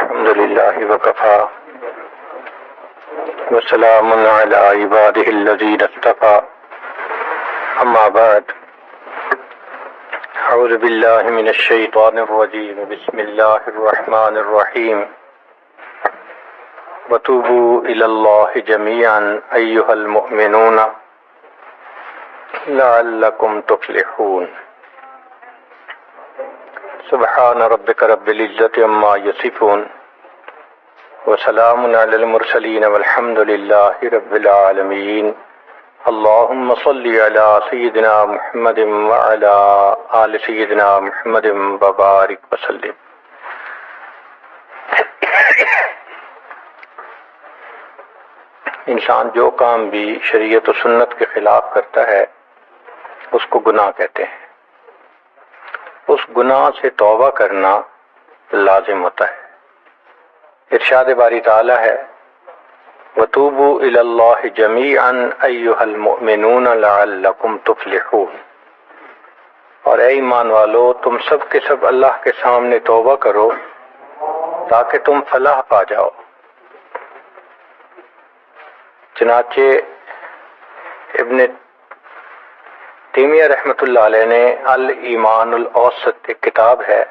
الحمد لله وكفى وسلام على عباده الذين اصطفى أما بعد أعوذ بالله من الشيطان الرجيم بسم الله الرحمن الرحيم وتوبوا إلى الله جميعا أيها المؤمنون لعلكم تفلحون سبحان ربك رب العزة عما يصفون وسلام على المرسلين والحمد لله رب العالمين اللهم صل على سيدنا محمد وعلى آل سيدنا محمد وبارك وسلم. انسان جو کام بھی شریعت و سنت کے خلاف کرتا ہے اس کو گناہ کہتے ہیں. اس گناہ سے توبہ کرنا لازم ہوتا ہے. ارشاد باری تعالی ہے وَتُوبُوا إِلَى اللَّهِ جَمِيعًا أَيُّهَا الْمُؤْمِنُونَ لَعَلَّكُمْ تُفْلِحُونَ. اور اے ایمان والو تم سب کے سب اللہ کے سامنے توبہ کرو تاکہ تم فلاح پا جاؤ. چنانچہ ابن تیمیہ رحمۃ اللہ علیہ نے الایمان الاوسط ایک کتاب ہے،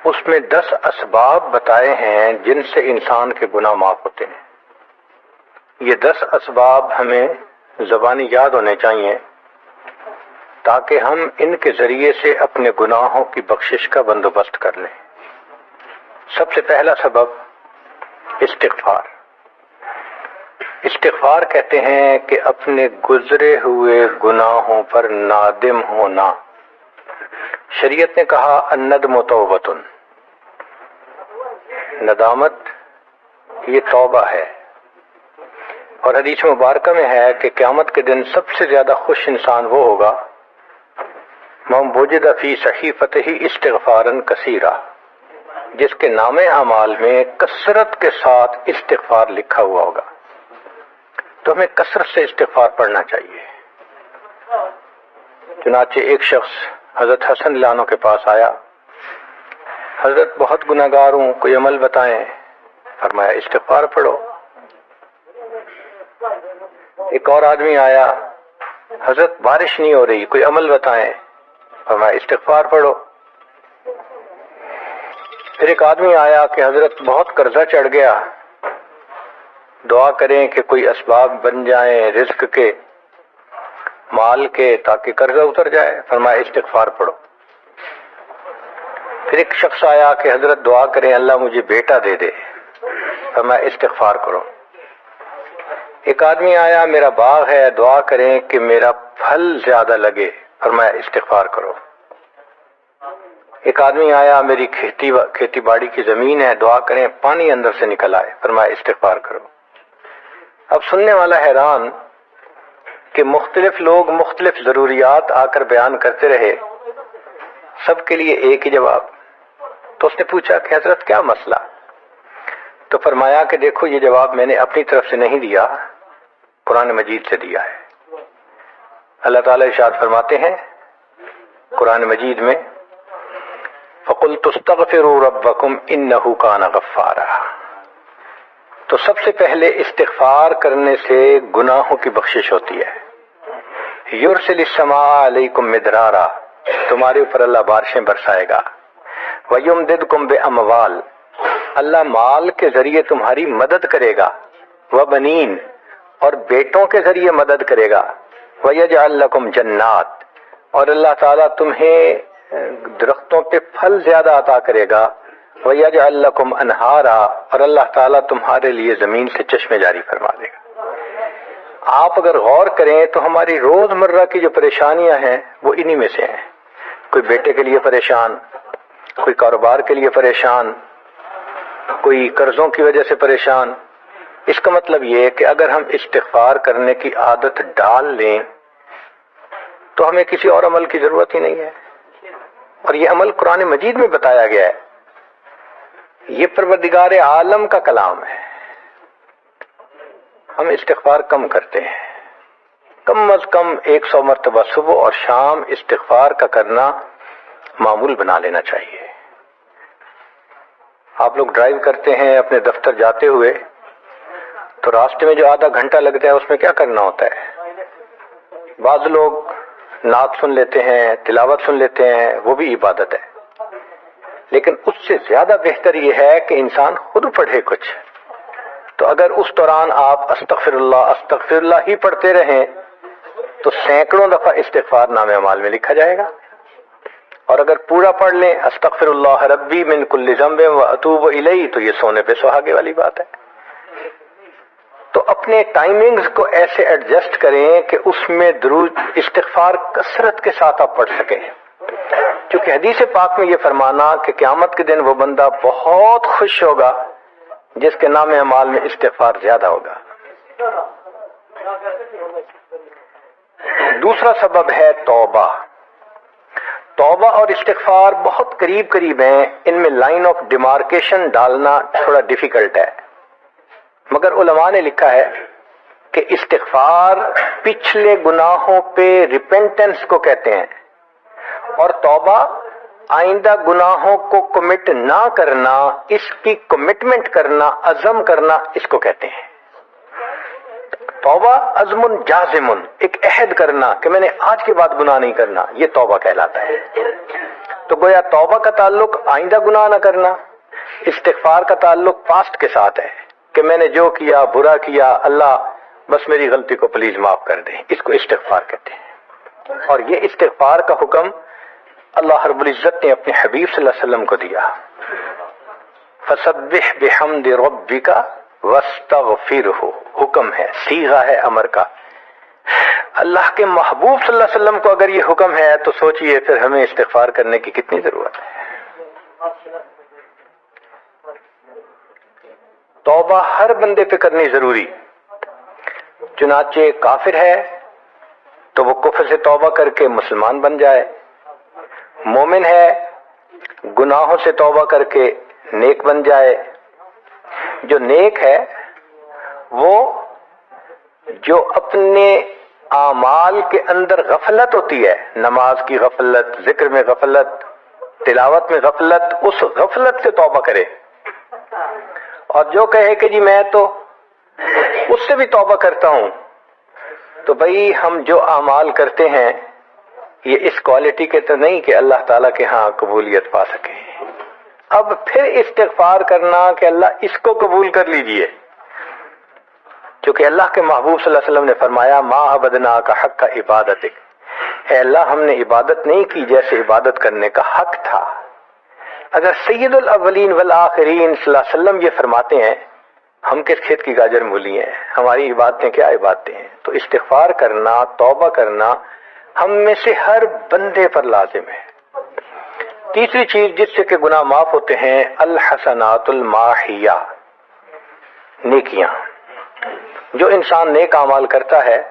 اس میں 10 اسباب بتائے ہیں جن سے انسان کے گناہ معاف ہوتے ہیں. یہ 10 اسباب ہمیں زبانی یاد ہونے چاہیے تاکہ ہم ان کے ذریعے سے اپنے گناہوں کی بخشش کا بندوبست کر لیں. سب سے پہلا سبب استغفار. استغفار کہتے ہیں کہ اپنے گزرے ہوئے گناہوں پر نادم ہونا. شریعت نے کہا الندم توبۃ، ندامت یہ توبہ ہے. اور حدیث مبارکہ میں ہے کہ قیامت کے دن سب سے زیادہ خوش انسان وہ ہوگا من وجد فی صحیفتہ استغفارا کثیرا، جس کے نام اعمال میں کثرت کے ساتھ استغفار لکھا ہوا ہوگا. تو ہمیں کثرت سے استغفار پڑھنا چاہیے. چنانچہ ایک شخص حضرت حسن اللہ عنہ کے پاس آیا، حضرت بہت گناہگار ہوں، کوئی عمل بتائیں. فرمایا استغفار پڑھو. ایک اور آدمی آیا، حضرت بارش نہیں ہو رہی، کوئی عمل بتائیں. فرمایا استغفار پڑھو. پھر ایک آدمی آیا کہ حضرت بہت قرضہ چڑھ گیا، دعا کریں کہ کوئی اسباب بن جائیں رزق کے، مال کے، تاکہ قرضہ اتر جائے. فرمایا استغفار پڑھو. پھر ایک شخص آیا کہ حضرت دعا کریں اللہ مجھے بیٹا دے دے. فرمایا استغفار کرو. ایک آدمی آیا میرا باغ ہے، دعا کریں کہ میرا پھل زیادہ لگے. فرمایا استغفار کرو. ایک آدمی آیا میری کھیتی باڑی کی زمین ہے، دعا کریں پانی اندر سے نکل آئے. فرمایا استغفار کرو. اب سننے والا حیران کہ مختلف لوگ مختلف ضروریات آ کر بیان کرتے رہے، سب کے لیے ایک ہی جواب. تو اس نے پوچھا کہ حضرت کیا مسئلہ؟ تو فرمایا کہ دیکھو یہ جواب میں نے اپنی طرف سے نہیں دیا، قرآن مجید سے دیا ہے. اللہ تعالیٰ ارشاد فرماتے ہیں قرآن مجید میں فَقُلْتُ اسْتَغْفِرُوا رَبَّكُمْ إِنَّهُ كَانَ غَفَّارًا. تو سب سے پہلے استغفار کرنے سے گناہوں کی بخشش ہوتی ہے. یرسل السماء علیکم مدرارا، تمہارے اوپر اللہ بارشیں برسائے گا. ویمددکم باموال، اللہ مال کے ذریعے تمہاری مدد کرے گا. وبنین، اور بیٹوں کے ذریعے مدد کرے گا. ویجعل لکم جنات، اور اللہ تعالیٰ تمہیں درختوں پہ پھل زیادہ عطا کرے گا. وَيَجْعَلْ لَكُمْ أَنْهَارًا، اور اللہ تعالیٰ تمہارے لیے زمین سے چشمے جاری فرما دے گا. آپ اگر غور کریں تو ہماری روز مرہ کی جو پریشانیاں ہیں وہ انہی میں سے ہیں. کوئی بیٹے کے لیے پریشان، کوئی کاروبار کے لیے پریشان، کوئی قرضوں کی وجہ سے پریشان. اس کا مطلب یہ ہے کہ اگر ہم استغفار کرنے کی عادت ڈال لیں تو ہمیں کسی اور عمل کی ضرورت ہی نہیں ہے. اور یہ عمل قرآن مجید میں بتایا گیا ہے. یہ پروردگار عالم کا کلام ہے. ہم استغفار کم کرتے ہیں، کم از کم 100 مرتبہ صبح اور شام استغفار کا کرنا معمول بنا لینا چاہیے. آپ لوگ ڈرائیو کرتے ہیں اپنے دفتر جاتے ہوئے تو راستے میں جو آدھا گھنٹہ لگتا ہے اس میں کیا کرنا ہوتا ہے؟ بعض لوگ نعت سن لیتے ہیں، تلاوت سن لیتے ہیں، وہ بھی عبادت ہے، لیکن اس سے زیادہ بہتر یہ ہے کہ انسان خود پڑھے کچھ. تو اگر اس دوران آپ استغفر اللہ ہی پڑھتے رہیں تو سینکڑوں دفعہ استغفار نامہ اعمال میں لکھا جائے گا. اور اگر پورا پڑھ لیں استغفر اللہ ربی من کل ذنب و اتوب الیہ تو یہ سونے پہ سہاگے والی بات ہے. تو اپنے ٹائمنگز کو ایسے ایڈجسٹ کریں کہ اس میں درود استغفار کثرت کے ساتھ آپ پڑھ سکیں، کیونکہ حدیث پاک میں یہ فرمانا کہ قیامت کے دن وہ بندہ بہت خوش ہوگا جس کے نام اعمال میں استغفار زیادہ ہوگا. دوسرا سبب ہے توبہ. توبہ اور استغفار بہت قریب قریب ہیں، ان میں لائن آف ڈیمارکیشن ڈالنا تھوڑا ڈیفیکلٹ ہے، مگر علماء نے لکھا ہے کہ استغفار پچھلے گناہوں پہ ریپینٹنس کو کہتے ہیں، اور توبہ آئندہ گناہوں کو کمٹ نہ کرنا، اس کی کمٹمنٹ کرنا، عزم کرنا، اس کو کہتے ہیں. توبہ عزم جازم، ایک عہد کرنا کہ میں نے آج کے بعد گناہ نہیں کرنا، یہ توبہ کہلاتا ہے. تو گویا توبہ کا تعلق آئندہ گناہ نہ کرنا، استغفار کا تعلق پاسٹ کے ساتھ ہے کہ میں نے جو کیا برا کیا، اللہ بس میری غلطی کو پلیز معاف کر دیں، اس کو استغفار کہتے ہیں. اور یہ استغفار کا حکم اللہ رب العزت نے اپنے حبیب صلی اللہ علیہ وسلم کو دیا. فسبح بحمد ربک واستغفرہ، حکم ہے، صیغہ ہے امر کا. اللہ کے محبوب صلی اللہ علیہ وسلم کو اگر یہ حکم ہے تو سوچئے پھر ہمیں استغفار کرنے کی کتنی ضرورت ہے. توبہ ہر بندے پہ کرنی ضروری. چنانچہ کافر ہے تو وہ کفر سے توبہ کر کے مسلمان بن جائے، مومن ہے گناہوں سے توبہ کر کے نیک بن جائے. جو نیک ہے وہ جو اپنے اعمال کے اندر غفلت ہوتی ہے، نماز کی غفلت، ذکر میں غفلت، تلاوت میں غفلت، اس غفلت سے توبہ کرے. اور جو کہے کہ جی میں تو اس سے بھی توبہ کرتا ہوں، تو بھئی ہم جو اعمال کرتے ہیں یہ اس کوالٹی کے تو نہیں کہ اللہ تعالیٰ کے ہاں قبولیت پا سکیں. اب پھر استغفار کرنا کہ اللہ اس کو قبول کر لیجئے، کیونکہ اللہ کے محبوب صلی اللہ علیہ وسلم نے فرمایا ما عبدناک حق عبادتک، اے اللہ ہم نے عبادت نہیں کی جیسے عبادت کرنے کا حق تھا. اگر سید الاولین والآخرین صلی اللہ علیہ وسلم یہ فرماتے ہیں، ہم کس کھیت کی گاجر مولی ہیں، ہماری عبادتیں کیا عبادتیں ہیں. تو استغفار کرنا، توبہ کرنا ہم میں سے ہر بندے پر لازم ہے. تیسری چیز جس سے کہ گناہ معاف ہوتے ہیں، الحسنات الماحیہ، نیکیاں. جو انسان نیک اعمال کرتا ہے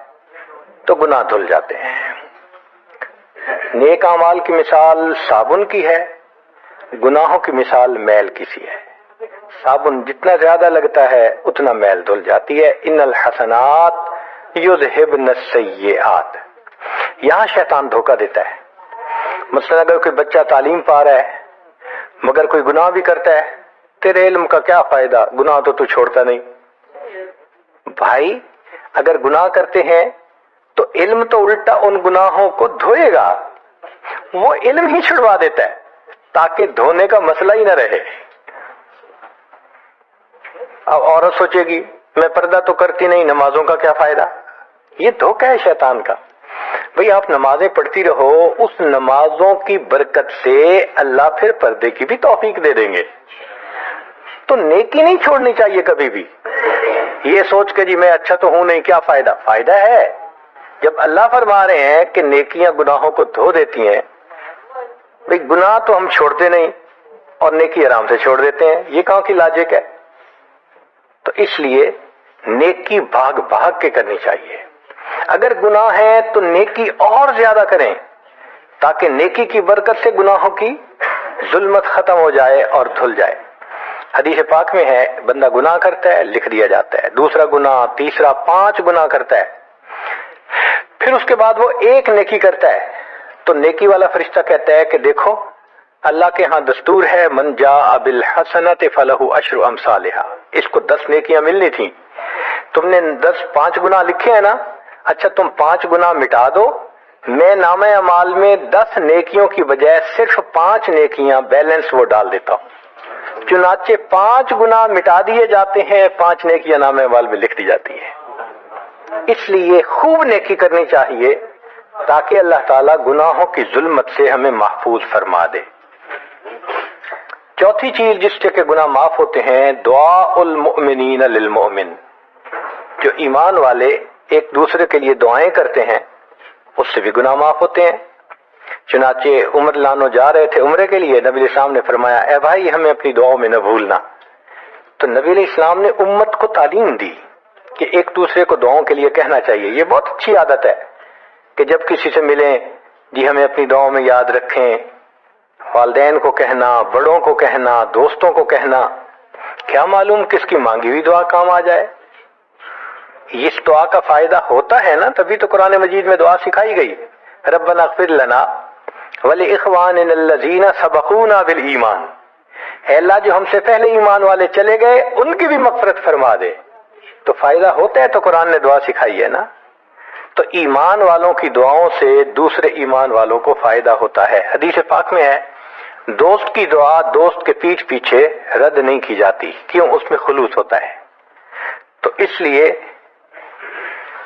تو گناہ دھل جاتے ہیں. نیک اعمال کی مثال صابن کی ہے، گناہوں کی مثال میل کی سی ہے. صابن جتنا زیادہ لگتا ہے اتنا میل دھل جاتی ہے. ان الحسنات یذہبن السیئات. یہاں شیطان دھوکہ دیتا ہے. مثلا اگر کوئی بچہ تعلیم پا رہا ہے مگر کوئی گناہ بھی کرتا ہے، تیرے علم کا کیا فائدہ، گناہ تو چھوڑتا نہیں. بھائی اگر گناہ کرتے ہیں تو علم تو الٹا ان گناہوں کو دھوئے گا، وہ علم ہی چھڑوا دیتا ہے تاکہ دھونے کا مسئلہ ہی نہ رہے. اب عورت سوچے گی میں پردہ تو کرتی نہیں، نمازوں کا کیا فائدہ. یہ دھوکہ ہے شیطان کا. بھئی آپ نمازیں پڑھتی رہو، اس نمازوں کی برکت سے اللہ پھر پردے کی بھی توفیق دے دیں گے. تو نیکی نہیں چھوڑنی چاہیے کبھی بھی. یہ سوچ کے جی میں اچھا تو ہوں نہیں، کیا فائدہ. فائدہ ہے. جب اللہ فرما رہے ہیں کہ نیکیاں گناہوں کو دھو دیتی ہیں، بھئی گناہ تو ہم چھوڑتے نہیں اور نیکی آرام سے چھوڑ دیتے ہیں، یہ کہاں کی لاجک ہے. تو اس لیے نیکی بھاگ بھاگ کے کرنی چاہیے. اگر گناہ ہے تو نیکی اور زیادہ کریں تاکہ نیکی کی برکت سے گناہوں کی ظلمت ختم ہو جائے اور دھل جائے. حدیث پاک میں ہے بندہ گناہ کرتا ہے لکھ دیا جاتا ہے، دوسرا گناہ، تیسرا، 5 گناہ کرتا ہے، پھر اس کے بعد وہ ایک نیکی کرتا ہے تو نیکی والا فرشتہ کہتا ہے کہ دیکھو اللہ کے ہاں دستور ہے من جاء بالحسنۃ فلہ عشر امثالھا، اس کو 10 نیکیاں ملنی تھیں، تم نے 5 گناہ لکھے ہیں نا، اچھا تم 5 گناہ مٹا دو، میں نامہ اعمال میں 10 نیکیوں کی بجائے صرف 5 نیکیاں بیلنس وہ ڈال دیتا ہوں۔ چنانچہ 5 گناہ مٹا دیے جاتے ہیں، 5 نیکیاں نامہ اعمال میں لکھ دی جاتی ہیں۔ اس لیے خوب نیکی کرنی چاہیے تاکہ اللہ تعالیٰ گناہوں کی ظلمت سے ہمیں محفوظ فرما دے۔ چوتھی چیز جس سے کہ گناہ معاف ہوتے ہیں، دعاء المؤمنین للمؤمن، جو ایمان والے ایک دوسرے کے لیے دعائیں کرتے ہیں اس سے بھی گناہ معاف ہوتے ہیں۔ چنانچہ عمر لانو جا رہے تھے عمرے کے لیے، نبی علیہ السلام نے فرمایا اے بھائی ہمیں اپنی دعاؤں میں نہ بھولنا، تو نبی علیہ السلام نے امت کو تعلیم دی کہ ایک دوسرے کو دعاؤں کے لیے کہنا چاہیے۔ یہ بہت اچھی عادت ہے کہ جب کسی سے ملیں جی ہمیں اپنی دعاؤں میں یاد رکھیں، والدین کو کہنا، بڑوں کو کہنا، دوستوں کو کہنا، کیا معلوم کس کی مانگی ہوئی دعا کام آ جائے۔ اس دعا کا فائدہ ہوتا ہے نا، تبھی تو قرآن مجید میں دعا سکھائی گئی، ربنا اغفر لنا ولاخواننا الذین سبقونا بالایمان، اے اللہ جو ہم سے پہلے ایمان والے چلے گئے ان کی بھی مغفرت فرما دے۔ تو فائدہ ہوتا ہے تو قرآن نے دعا سکھائی ہے نا۔ تو ایمان والوں کی دعاؤں سے دوسرے ایمان والوں کو فائدہ ہوتا ہے۔ حدیث پاک میں ہے دوست کی دعا دوست کے پیٹھ پیچھے رد نہیں کی جاتی، کیوں؟ اس میں خلوص ہوتا ہے۔ تو اس لیے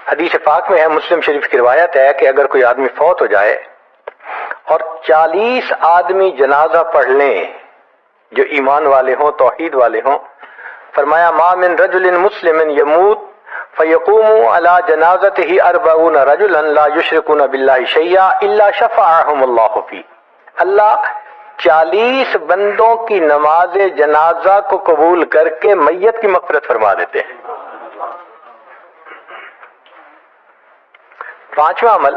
حدیث پاک میں ہے، مسلم شریف کی روایت ہے کہ اگر کوئی آدمی فوت ہو جائے اور 40 آدمی جنازہ پڑھ لیں جو ایمان والے ہوں، توحید والے ہوں، فرمایا ما من رجل مسلم یموت فیقوم علی جنازتہ 40 رجلا لا یشرکون باللہ شیئا الا شفعهم اللہ فی، اللہ 40 بندوں کی نماز جنازہ کو قبول کر کے میت کی مغفرت فرما دیتے ہیں۔ 5واں عمل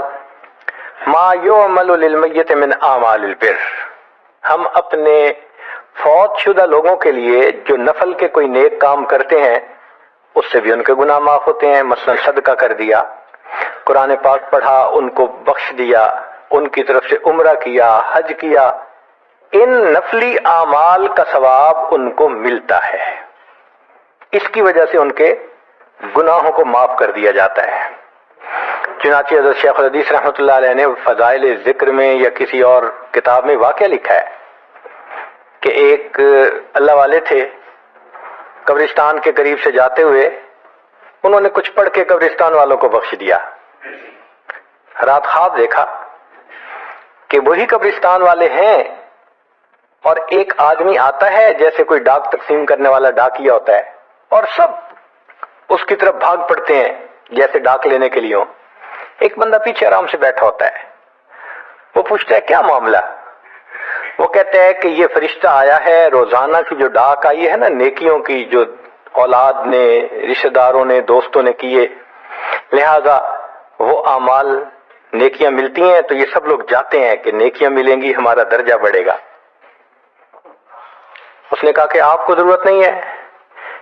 ما یعمل للمیت من اعمال البر، ہم اپنے فوت شدہ لوگوں کے لیے جو نفل کے کوئی نیک کام کرتے ہیں اس سے بھی ان کے گناہ معاف ہوتے ہیں۔ مثلا صدقہ کر دیا، قرآن پاک پڑھا، ان کو بخش دیا، ان کی طرف سے عمرہ کیا، حج کیا، ان نفلی اعمال کا ثواب ان کو ملتا ہے، اس کی وجہ سے ان کے گناہوں کو معاف کر دیا جاتا ہے۔ چنانچہ حضرت شیخ الحدیث رحمۃ اللہ علیہ نے فضائل ذکر میں یا کسی اور کتاب میں واقعہ لکھا ہے کہ ایک اللہ والے تھے، قبرستان کے قریب سے جاتے ہوئے انہوں نے کچھ پڑھ کے قبرستان والوں کو بخش دیا۔ رات خواب دیکھا کہ وہی قبرستان والے ہیں اور ایک آدمی آتا ہے جیسے کوئی ڈاک تقسیم کرنے والا ڈاکیا ہوتا ہے، اور سب اس کی طرف بھاگ پڑتے ہیں جیسے ڈاک لینے کے لیے ہوں۔ ایک بندہ پیچھے آرام سے بیٹھا ہوتا ہے، وہ پوچھتا ہے کیا معاملہ؟ وہ کہتا ہے کہ یہ فرشتہ آیا ہے، روزانہ کی جو ڈاک آئی ہے نا نیکیوں کی، جو اولاد نے، رشتہ داروں نے، دوستوں نے کیے، لہذا وہ اعمال نیکیاں ملتی ہیں تو یہ سب لوگ جاتے ہیں کہ نیکیاں ملیں گی، ہمارا درجہ بڑھے گا۔ اس نے کہا کہ آپ کو ضرورت نہیں ہے؟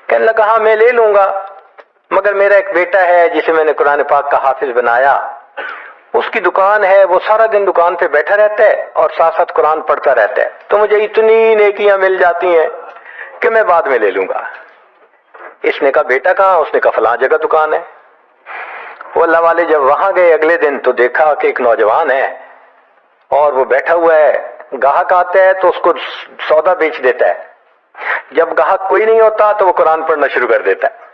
کہنے لگا ہاں میں لے لوں گا، مگر میرا ایک بیٹا ہے جسے میں نے قرآن پاک کا حافظ بنایا، اس کی دکان ہے، وہ سارا دن دکان پہ بیٹھا رہتا ہے اور ساتھ ساتھ قرآن پڑھتا رہتا ہے، تو مجھے اتنی نیکیاں مل جاتی ہیں کہ میں بعد میں لے لوں گا۔ اس نے کہا بیٹا کہاں؟ اس نے کہا فلاں جگہ دکان ہے۔ وہ اللہ والے جب وہاں گئے اگلے دن تو دیکھا کہ ایک نوجوان ہے اور وہ بیٹھا ہوا ہے، گاہک آتا ہے تو اس کو سودا بیچ دیتا ہے، جب گاہک کوئی نہیں ہوتا تو وہ قرآن پڑھنا شروع کر دیتا ہے۔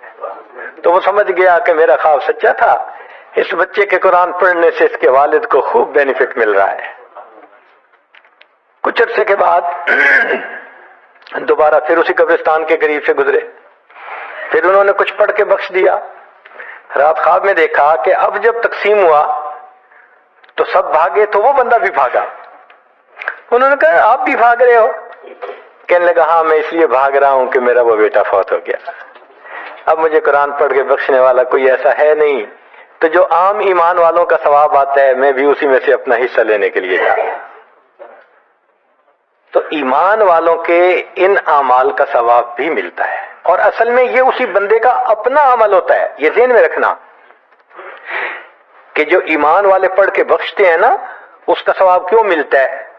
تو وہ سمجھ گیا کہ میرا خواب سچا تھا، اس بچے کے قرآن پڑھنے سے اس کے والد کو خوب بینیفٹ مل رہا ہے۔ کچھ عرصے کے بعد دوبارہ پھر اسی قبرستان کے قریب سے گزرے، پھر انہوں نے کچھ پڑھ کے بخش دیا۔ رات خواب میں دیکھا کہ اب جب تقسیم ہوا تو سب بھاگے تو وہ بندہ بھی بھاگا۔ انہوں نے کہا آپ بھی بھاگ رہے ہو؟ کہنے لگا ہاں میں اس لیے بھاگ رہا ہوں کہ میرا وہ بیٹا فوت ہو گیا، اب مجھے قرآن پڑھ کے بخشنے والا کوئی ایسا ہے نہیں، تو جو عام ایمان والوں کا ثواب آتا ہے میں بھی اسی میں سے اپنا حصہ لینے کے لیے جا رہا ہوں۔ تو ایمان والوں کے ان اعمال کا ثواب بھی ملتا ہے، اور اصل میں یہ اسی بندے کا اپنا عمل ہوتا ہے۔ یہ ذہن میں رکھنا کہ جو ایمان والے پڑھ کے بخشتے ہیں نا اس کا ثواب کیوں ملتا ہے؟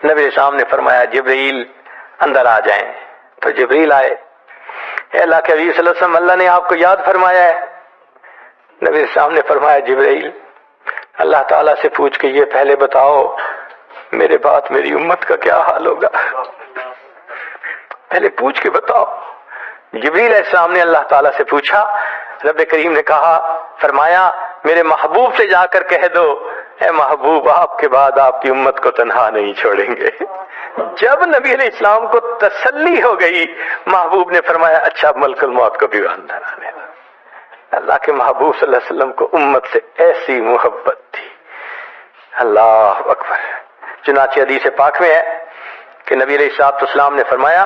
نبی السلام نے فرمایا جبرائیل اندر آ جائیں، تو جبرائیل آئے۔ اے اللہ کے حبیب صلی اللہ علیہ وسلم، اللہ نے آپ کو یاد فرمایا ہے۔ نبی السلام نے فرمایا جبرائیل اللہ تعالیٰ سے پوچھ کے یہ پہلے بتاؤ میرے بعد میری امت کا کیا حال ہوگا، پہلے پوچھ کے بتاؤ۔ جبریل علیہ السلام نے اللہ تعالیٰ سے پوچھا، رب کریم نے کہا، فرمایا میرے محبوب سے جا کر کہہ دو اے محبوب آپ کے بعد آپ کی امت کو تنہا نہیں چھوڑیں گے۔ جب نبی علیہ السلام کو تسلی ہو گئی، محبوب نے فرمایا اچھا ملک الموت کو بھی اندر آنے دو۔ اللہ کے محبوب صلی اللہ علیہ وسلم کو امت سے ایسی محبت تھی، اللہ اکبر۔ چنانچہ حدیث پاک میں ہے کہ نبی علیہ السلام نے فرمایا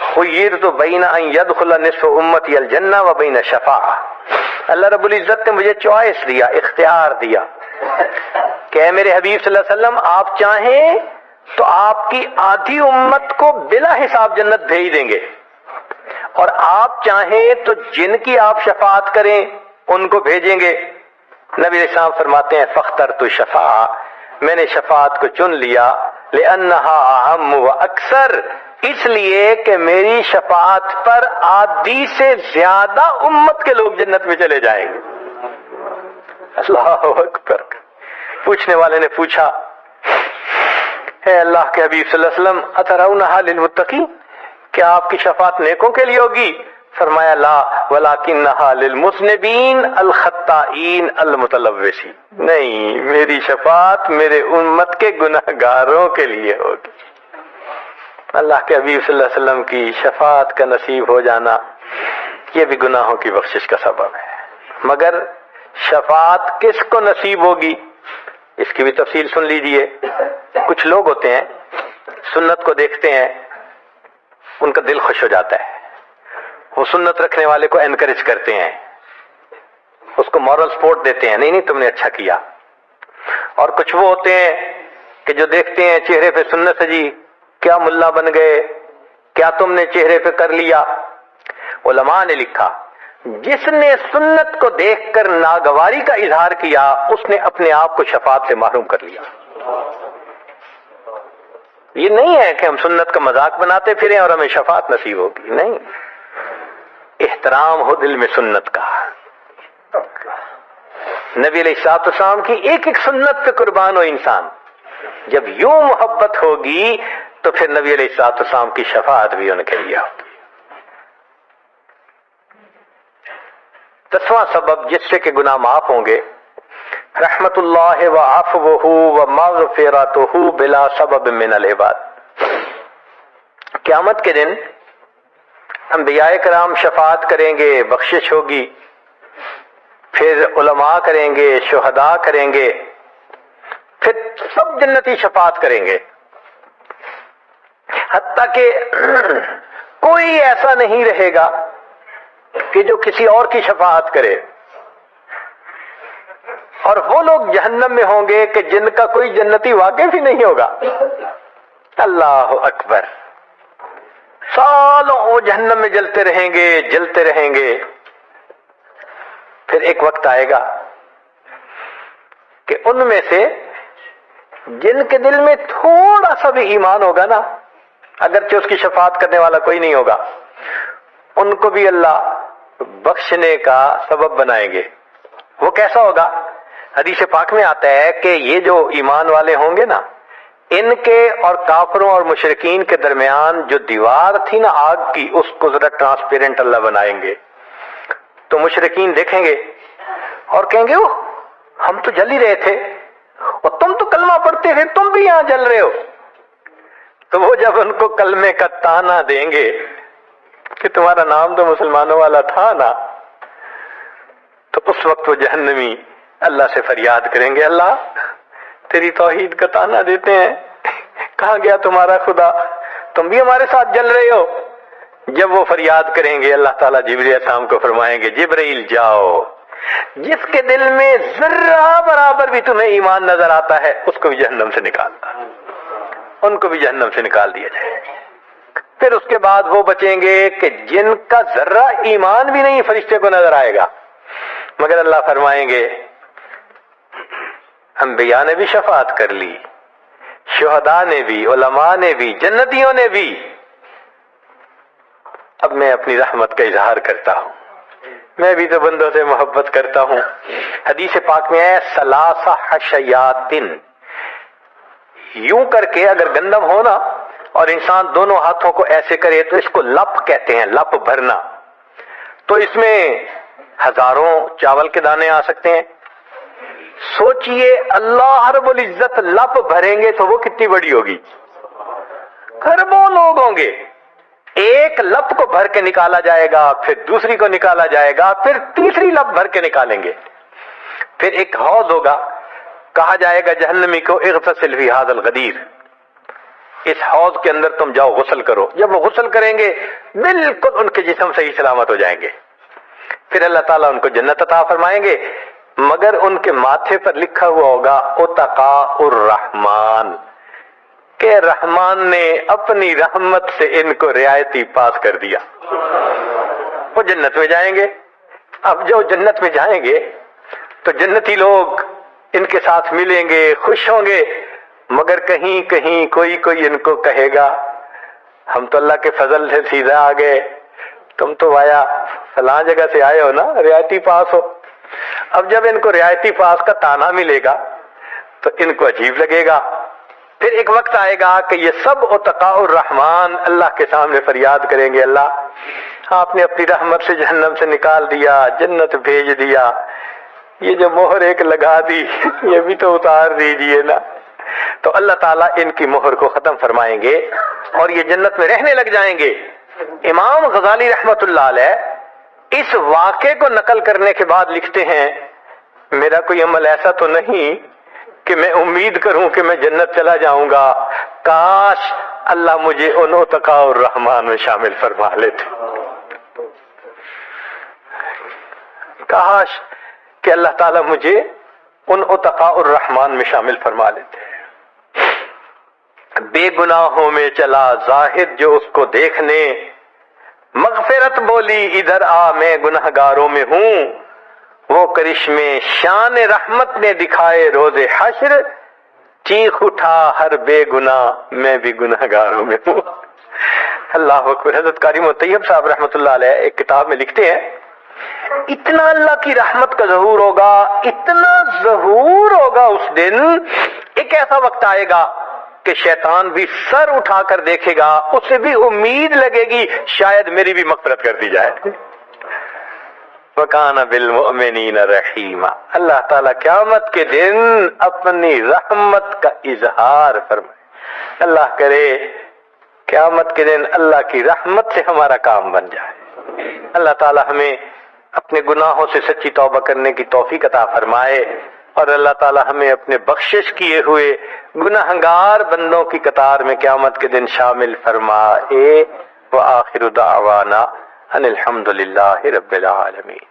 خیرت بین ان یدخل نصف امتی الجنہ و بین شفاعہ، اللہ رب العزت نے مجھے چوائس دیا، اختیار دیا کہ اے میرے حبیب صلی اللہ علیہ وسلم آپ چاہیں تو آپ کی آدھی امت کو بلا حساب جنت بھیج دیں گے، اور آپ چاہیں تو جن کی آپ شفاعت کریں ان کو بھیجیں گے۔ نبی علیہ السلام فرماتے ہیں فاخترت شفاعہ، میں نے شفاعت کو چن لیا، لأنہا اہم و اکثر، اس لیے کہ میری شفاعت پر آدھی سے زیادہ امت کے لوگ جنت میں چلے جائیں گے۔ اللہ اکبر۔ پوچھنے والے نے پوچھا اے اللہ کے حبیب صلی اللہ علیہ وسلم اترونہا للمتقین، کیا آپ کی شفاعت نیکوں کے لیے ہوگی؟ فرمایا لا ولکنہا للمذنبین الخطائین المتلوثین، نہیں میری شفاعت میرے امت کے گناہگاروں کے لیے ہوگی۔ اللہ کے حبیب صلی اللہ علیہ وسلم کی شفاعت کا نصیب ہو جانا یہ بھی گناہوں کی بخشش کا سبب ہے، مگر شفاعت کس کو نصیب ہوگی اس کی بھی تفصیل سن لیجئے۔ کچھ لوگ ہوتے ہیں سنت کو دیکھتے ہیں ان کا دل خوش ہو جاتا ہے، وہ سنت رکھنے والے کو انکریج کرتے ہیں، اس کو مورل سپورٹ دیتے ہیں، نہیں نہیں تم نے اچھا کیا۔ اور کچھ وہ ہوتے ہیں کہ جو دیکھتے ہیں چہرے پہ سنت سجی، کیا ملا بن گئے، کیا تم نے چہرے پہ کر لیا۔ علماء نے لکھا جس نے سنت کو دیکھ کر ناگواری کا اظہار کیا اس نے اپنے آپ کو شفاعت سے محروم کر لیا۔ یہ نہیں ہے کہ ہم سنت کا مذاق بناتے پھریں اور ہمیں شفاعت نصیب ہوگی، نہیں، احترام ہو دل میں سنت کا۔ نبی علیہ السلام کی ایک ایک سنت پہ قربان ہو انسان، جب یوں محبت ہوگی تو پھر نبی علیہ السلام کی شفاعت بھی ان کے لیے ہوگی۔ 10واں سبب جس سے کہ گناہ معاف ہوں گے، رحمت اللہ و عفوہ و مغفرتہ بلا سبب من العباد، قیامت کے دن انبیاء کرام شفاعت کریں گے، بخشش ہوگی، پھر علماء کریں گے، شہداء کریں گے، پھر سب جنتی شفاعت کریں گے، حتیٰ کہ کوئی ایسا نہیں رہے گا کہ جو کسی اور کی شفاعت کرے، اور وہ لوگ جہنم میں ہوں گے کہ جن کا کوئی جنتی واقف ہی نہیں ہوگا۔ اللہ اکبر، سالوں وہ جہنم میں جلتے رہیں گے، جلتے رہیں گے، پھر ایک وقت آئے گا کہ ان میں سے جن کے دل میں تھوڑا سا بھی ایمان ہوگا نا، اگرچہ اس کی شفاعت کرنے والا کوئی نہیں ہوگا، ان کو بھی اللہ بخشنے کا سبب بنائیں گے۔ وہ کیسا ہوگا؟ حدیث پاک میں آتا ہے کہ یہ جو ایمان والے ہوں گے نا، ان کے اور کافروں اور مشرکین کے درمیان جو دیوار تھی نا آگ کی، اس کو ذرا ٹرانسپیرنٹ اللہ بنائیں گے، تو مشرکین دیکھیں گے اور کہیں گے ہم تو جل ہی رہے تھے، اور تم تو کلمہ پڑھتے تھے، تم بھی یہاں جل رہے ہو۔ تو وہ جب ان کو کلمے کا تانا دیں گے کہ تمہارا نام تو مسلمانوں والا تھا نا، تو اس وقت وہ جہنمی اللہ سے فریاد کریں گے، اللہ تیری توحید کا تانا دیتے ہیں، کہاں گیا تمہارا خدا، تم بھی ہمارے ساتھ جل رہے ہو۔ جب وہ فریاد کریں گے اللہ تعالیٰ جبرائیل علیہ السلام کو فرمائیں گے جبرائیل جاؤ، جس کے دل میں ذرہ برابر بھی تمہیں ایمان نظر آتا ہے اس کو بھی جہنم سے نکالنا، ان کو بھی جہنم سے نکال دیا جائے۔ پھر اس کے بعد وہ بچیں گے کہ جن کا ذرہ ایمان بھی نہیں فرشتے کو نظر آئے گا، مگر اللہ فرمائیں گے انبیاء نے بھی شفاعت کر لی، شہداء نے بھی، علماء نے بھی، جنتیوں نے بھی. اب میں اپنی رحمت کا اظہار کرتا ہوں. میں بھی تو بندوں سے محبت کرتا ہوں. حدیث پاک میں ہے ثلاثہ حشیاتن، یوں کر کے اگر گندم ہو نا اور انسان دونوں ہاتھوں کو ایسے کرے تو اس کو لپ کہتے ہیں، لپ بھرنا. تو اس میں ہزاروں چاول کے دانے آ سکتے ہیں. سوچئے اللہ رب العزت لپ بھریں گے تو وہ کتنی بڑی ہوگی؟ اربوں لوگ ہوں گے. ایک لپ کو بھر کے نکالا جائے گا، پھر دوسری کو نکالا جائے گا، پھر تیسری لپ بھر کے نکالیں گے. پھر ایک حوض ہوگا، کہا جائے گا جہنمی کو اغتسل فی ھذا الغدیر، اس حوض کے اندر تم جاؤ غسل کرو. جب وہ غسل کریں گے بالکل ان کے جسم صحیح سلامت ہو جائیں گے. پھر اللہ تعالیٰ ان کو جنت عطا فرمائیں گے، مگر ان کے ماتھے پر لکھا ہوا ہوگا اتقاء الرحمن، کہ رحمان نے اپنی رحمت سے ان کو رعایتی پاس کر دیا. وہ جنت میں جائیں گے. اب جو جنت میں جائیں گے تو جنتی لوگ ان کے ساتھ ملیں گے، خوش ہوں گے، مگر کہیں کہیں کوئی ان کو کہے گا ہم تو اللہ کے فضل سے سیدھا آ گئے، تم تو آیا فلاں جگہ سے آئے ہو نا، رعایتی پاس ہو. اب جب ان کو رعایتی پاس کا تانا ملے گا تو ان کو عجیب لگے گا. پھر ایک وقت آئے گا کہ یہ سب اتقاء الرحمن اللہ کے سامنے فریاد کریں گے، اللہ آپ نے اپنی رحمت سے جہنم سے نکال دیا، جنت بھیج دیا، یہ جو مہر ایک لگا دی یہ بھی تو اتار دیجئے نا. تو اللہ تعالیٰ ان کی مہر کو ختم فرمائیں گے اور یہ جنت میں رہنے لگ جائیں گے. امام غزالی رحمت اللہ علیہ اس واقعے کو نقل کرنے کے بعد لکھتے ہیں میرا کوئی عمل ایسا تو نہیں کہ میں امید کروں کہ میں جنت چلا جاؤں گا، کاش اللہ مجھے ان اتقاء الرحمن میں شامل فرما لیتے. کاش کہ اللہ تعالیٰ مجھے ان اتقاء الرحمن میں شامل فرما لیتے. بے گناہوں میں چلا زاہد جو اس کو دیکھنے، مغفرت بولی ادھر آ میں گنہگاروں میں ہوں. وہ کرشمے شان رحمت نے دکھائے روز حشر، چیخ اٹھا ہر بے گناہ میں بھی گنہگاروں میں ہوں. اللہ اکبر. حضرت قاری طیب صاحب رحمت اللہ علیہ ایک کتاب میں لکھتے ہیں اتنا اللہ کی رحمت کا ظہور ہوگا، اتنا ظہور ہوگا اس دن، ایک ایسا وقت آئے گا کہ شیطان بھی سر اٹھا کر دیکھے گا، اسے بھی امید لگے گی شاید میری بھی مغفرت کر دی جائے. وَكَانَ بِالْمُؤْمِنِينَ رَحِيمًا. اللہ تعالیٰ قیامت کے دن اپنی رحمت کا اظہار فرمائے. اللہ کرے قیامت کے دن اللہ کی رحمت سے ہمارا کام بن جائے. اللہ تعالیٰ ہمیں اپنے گناہوں سے سچی توبہ کرنے کی توفیق عطا فرمائے اور اللہ تعالیٰ ہمیں اپنے بخشش کیے ہوئے گناہگار بندوں کی قطار میں قیامت کے دن شامل فرمائے. وآخر دعوانا ان الحمد للہ رب العالمین.